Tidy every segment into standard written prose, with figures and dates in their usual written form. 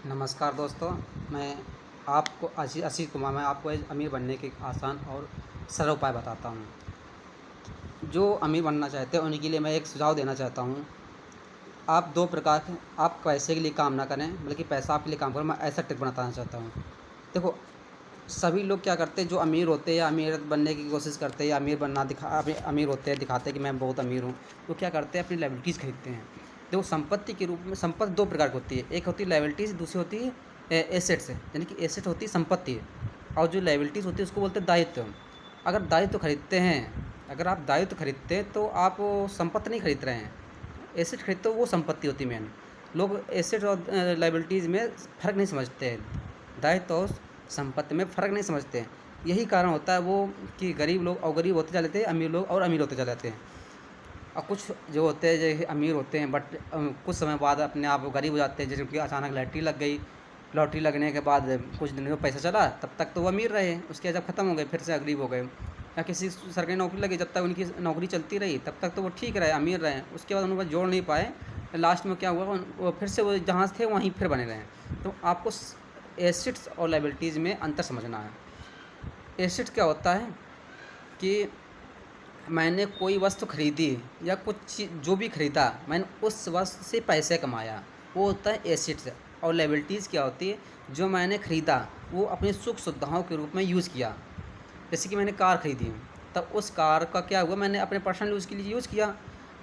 नमस्कार दोस्तों, मैं आपको आशीष कुमार मैं आपको एक अमीर बनने के एक आसान और सरल उपाय बताता हूँ। जो अमीर बनना चाहते हैं उन्हीं के लिए मैं एक सुझाव देना चाहता हूँ। आप 2 प्रकार के आप पैसे के लिए काम ना करें, बल्कि पैसा आपके लिए काम करे, मैं ऐसा ट्रिक बताना चाहता हूँ। देखो, सभी लोग क्या करते हैं, जो अमीर होते हैं या अमीर बनने की कोशिश करते हैं या अमीर होते हैं, दिखाते हैं कि मैं बहुत अमीर हूँ, तो क्या करते हैं, अपनी लायबिलिटीज़ खरीदते हैं। देखो, संपत्ति के रूप में संपत्ति 2 प्रकार की होती है, एक होती है लायबिलिटीज़, दूसरी होती है एसेट्स। यानी कि एसेट होती है संपत्ति और जो लायबिलिटीज़ होती है उसको बोलते हैं दायित्व। अगर दायित्व खरीदते हैं अगर आप दायित्व खरीदते हैं तो आप वो संपत्ति नहीं खरीद रहे हैं, एसेट खरीदते हो वो संपत्ति होती है मेन। लोग एसेट और लायबिलिटीज़ में फ़र्क नहीं समझते हैं, दायित्व और संपत्ति में फ़र्क नहीं समझते हैं। यही कारण होता है वो कि गरीब लोग और गरीब होते चले जाते हैं, अमीर लोग और अमीर होते चले जाते हैं। और कुछ जो होते हैं जैसे अमीर होते हैं, बट कुछ समय बाद अपने आप वो गरीब हो जाते हैं, जैसे उनकी अचानक लॉटरी लग गई। लॉटरी लगने के बाद कुछ दिन में पैसा चला, तब तक तो वो अमीर रहे, उसके जब ख़त्म हो गए फिर से गरीब हो गए। या किसी सरकारी नौकरी लगी, जब तक उनकी नौकरी चलती रही तब तक तो वो ठीक रहे, अमीर रहे, उसके बाद उनको जोड़ नहीं पाए। लास्ट में क्या हुआ, वो फिर से वो जहाँ थे वहीं फिर बने रहे। तो आपको एसेट्स और लायबिलिटीज़ में अंतर समझना है। एसेट्स क्या होता है कि मैंने कोई वस्तु खरीदी या कुछ चीज़ जो भी खरीदा, मैंने उस वस्तु से पैसे कमाया, वो होता है एसेट्स। और लायबिलिटीज़ क्या होती है, जो मैंने खरीदा वो अपनी सुख सुविधाओं के रूप में यूज़ किया। जैसे कि मैंने कार खरीदी, तब उस कार का क्या हुआ, मैंने अपने पर्सनल यूज़ के लिए यूज़ किया।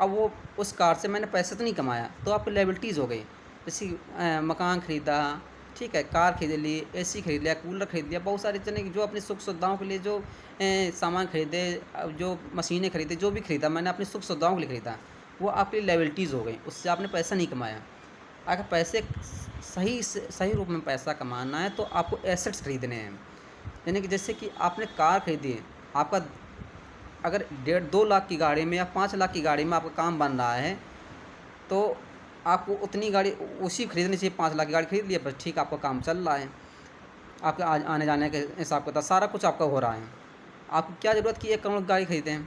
अब वो उस कार से मैंने पैसे तो नहीं कमाया, तो आपकी लायबिलिटीज़ हो गई। जैसे मकान खरीदा, ठीक है, कार खरीद ली, एसी खरीद लिया, कूलर खरीद लिया, बहुत सारे जने जो अपनी सुख सुविधाओं के लिए जो सामान खरीदे, जो मशीनें खरीदी, जो भी खरीदा मैंने अपनी सुख सुविधाओं के लिए खरीदा, वो आपकी लायबिलिटीज़ हो गई, उससे आपने पैसा नहीं कमाया। अगर पैसे सही रूप में पैसा कमाना है तो आपको एसेट्स खरीदने हैं। यानी कि जैसे कि आपने कार खरीदी है, आपका अगर 1.5-2 लाख की गाड़ी में या 5 लाख की गाड़ी में आपका काम बन रहा है, तो आपको उतनी गाड़ी उसी खरीदनी चाहिए। 5 लाख की गाड़ी खरीद लिया, बस ठीक, आपका काम चल रहा है, आपके आने जाने के हिसाब किताब सारा कुछ आपका हो रहा है। आपको क्या ज़रूरत कि 1 करोड़ की गाड़ी खरीदें।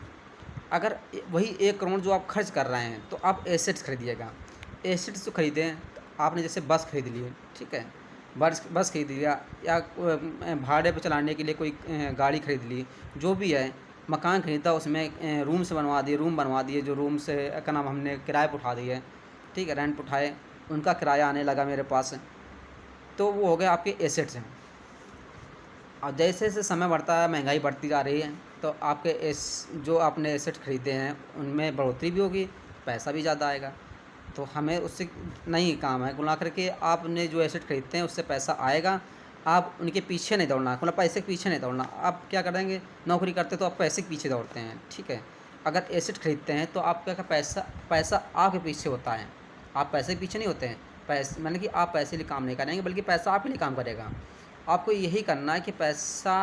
अगर वही 1 करोड़ जो आप खर्च कर रहे हैं, तो आप एसेट्स खरीदिएगा। एसेट्स जो खरीदें, तो आपने जैसे बस खरीद ली है, ठीक है, बस बस खरीद लिया या भाड़े पे चलाने के लिए कोई गाड़ी खरीद ली, जो भी है। मकान खरीदा, उसमें रूम बनवा दिए, जो रूम से क्या नाम हमने किराए पर उठा दिए, ठीक है, रेंट पे उठाए, उनका किराया आने लगा मेरे पास, तो वो हो गए आपके एसेट्स हैं। और जैसे-जैसे समय बढ़ता है, महंगाई बढ़ती जा रही है, तो आपके जो आपने एसेट खरीदे हैं, उनमें बढ़ोतरी भी होगी, पैसा भी ज़्यादा आएगा। तो हमें उससे नहीं काम है, कुल मिलाकर के आपने जो एसेट खरीदते हैं, उससे पैसा आएगा। आप उनके पीछे नहीं दौड़ना, मतलब पैसे के पीछे नहीं दौड़ना। आप क्या करेंगे, नौकरी करते तो आप पैसे के पीछे दौड़ते हैं, ठीक है। अगर एसेट खरीदते हैं, तो आपका क्या पैसा पैसा आपके पीछे होता है, आप पैसे के पीछे नहीं होते हैं। माने कि आप पैसे के लिए काम नहीं करेंगे, बल्कि पैसा आपके लिए काम करेगा। आपको यही करना है कि पैसा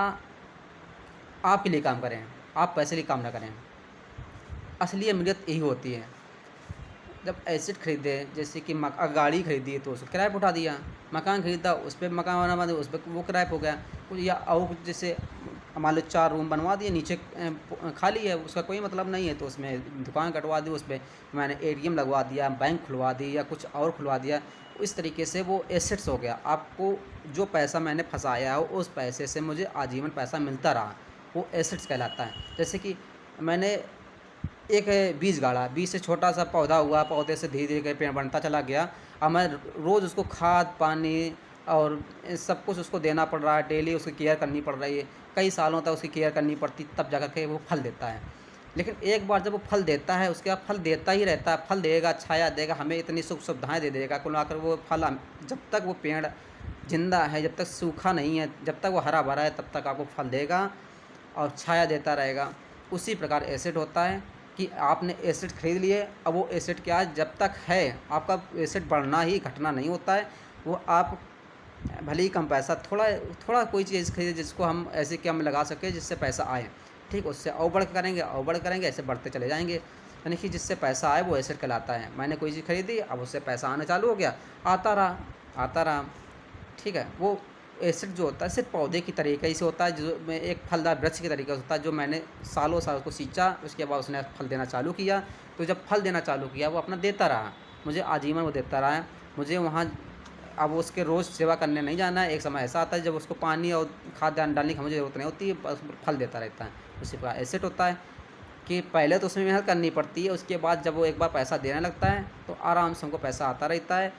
आपके लिए काम करें, आप पैसे के लिए काम ना करें। असली अमीरियत यही होती है। जब एसेट खरीदे, जैसे कि गाड़ी खरीदी तो उसको किराए पे उठा दिया, मकान खरीदा उस पे मकान बना बना उस पे वो किराए पे हो गया। कुछ या और कुछ जैसे मान लो 4 रूम बनवा दिए, नीचे खाली है, उसका कोई मतलब नहीं है, तो उसमें दुकान कटवा दी, उस पे मैंने एटीएम लगवा दिया, बैंक खुलवा दी या कुछ और खुलवा दिया। इस तरीके से वो एसेट्स हो गया। आपको जो पैसा मैंने फँसाया है उस पैसे से मुझे आजीवन पैसा मिलता रहा, वो एसेट्स कहलाता है। जैसे कि मैंने एक बीज गाड़ा, बीज से छोटा सा पौधा हुआ, पौधे से धीरे धीरे पेड़ बनता चला गया। अब मैं रोज़ उसको खाद पानी और सब कुछ उसको देना पड़ रहा है, डेली उसकी केयर करनी पड़ रही है, कई सालों तक उसकी केयर करनी पड़ती, तब जा कर के वो फल देता है। लेकिन एक बार जब वो फल देता है, उसके बाद फल देता ही रहता है, फल देगा, छाया देगा, हमें इतनी सुख सुविधाएँ दे देगा, कुल मिलाकर वो फल जब तक वो पेड़ ज़िंदा है, जब तक सूखा नहीं है, जब तक वो हरा भरा है, तब तक आपको फल देगा और छाया देता रहेगा। उसी प्रकार एसेट होता है कि आपने एसेट खरीद लिए, अब वो एसेट क्या है, जब तक है आपका एसेट बढ़ना ही, घटना नहीं होता है। वो आप भले ही कम पैसा, थोड़ा थोड़ा कोई चीज़ खरीदे जिसको हम ऐसे कि हम लगा सकें जिससे पैसा आए, ठीक, उससे और बढ़ करेंगे और बढ़ करेंगे, ऐसे बढ़ते चले जाएंगे। यानी कि जिससे पैसा आए वो एसेट कहलाता है। मैंने कोई चीज़ खरीदी, अब उससे पैसा आना चालू हो गया, आता रहा आता रहा, ठीक है। वो एसिड जो होता है सिर्फ पौधे की तरीके से होता है, जो में एक फलदार वृक्ष के तरीके से होता है, जो मैंने सालों साल उसको सींचा, उसके बाद उसने फल देना चालू किया। तो जब फल देना चालू किया, वो अपना देता रहा, मुझे आजीवन वो देता रहा है। मुझे वहाँ अब उसके रोज़ सेवा करने नहीं जाना है। एक समय ऐसा आता है जब उसको पानी और खाद्यान्न डालने की मुझे ज़रूरत नहीं होती है, बस फल देता रहता है। उसी प्रकार एसेट होता है कि पहले तो उसमें मेहनत करनी पड़ती है, उसके बाद जब वो एक बार पैसा देने लगता है तो आराम से हमको पैसा आता रहता है।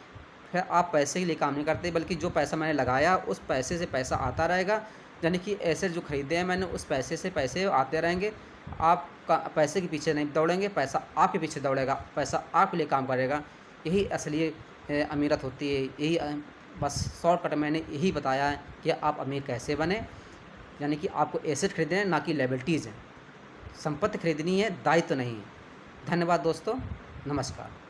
फिर आप पैसे के लिए काम नहीं करते, बल्कि जो पैसा मैंने लगाया उस पैसे से पैसा आता रहेगा। यानी कि एसेट जो खरीदे हैं मैंने, उस पैसे से पैसे आते रहेंगे। आपका पैसे के पीछे नहीं दौड़ेंगे, पैसा आपके पीछे दौड़ेगा, पैसा आपके लिए काम करेगा। यही असली अमीरत होती है। यही बस शॉर्टकट मैंने यही बताया है कि आप अमीर कैसे बने। यानी कि आपको एसेट खरीदने हैं, ना कि लायबिलिटीज़ हैं। संपत्ति खरीदनी है, दायित्व नहीं है। धन्यवाद दोस्तों, नमस्कार।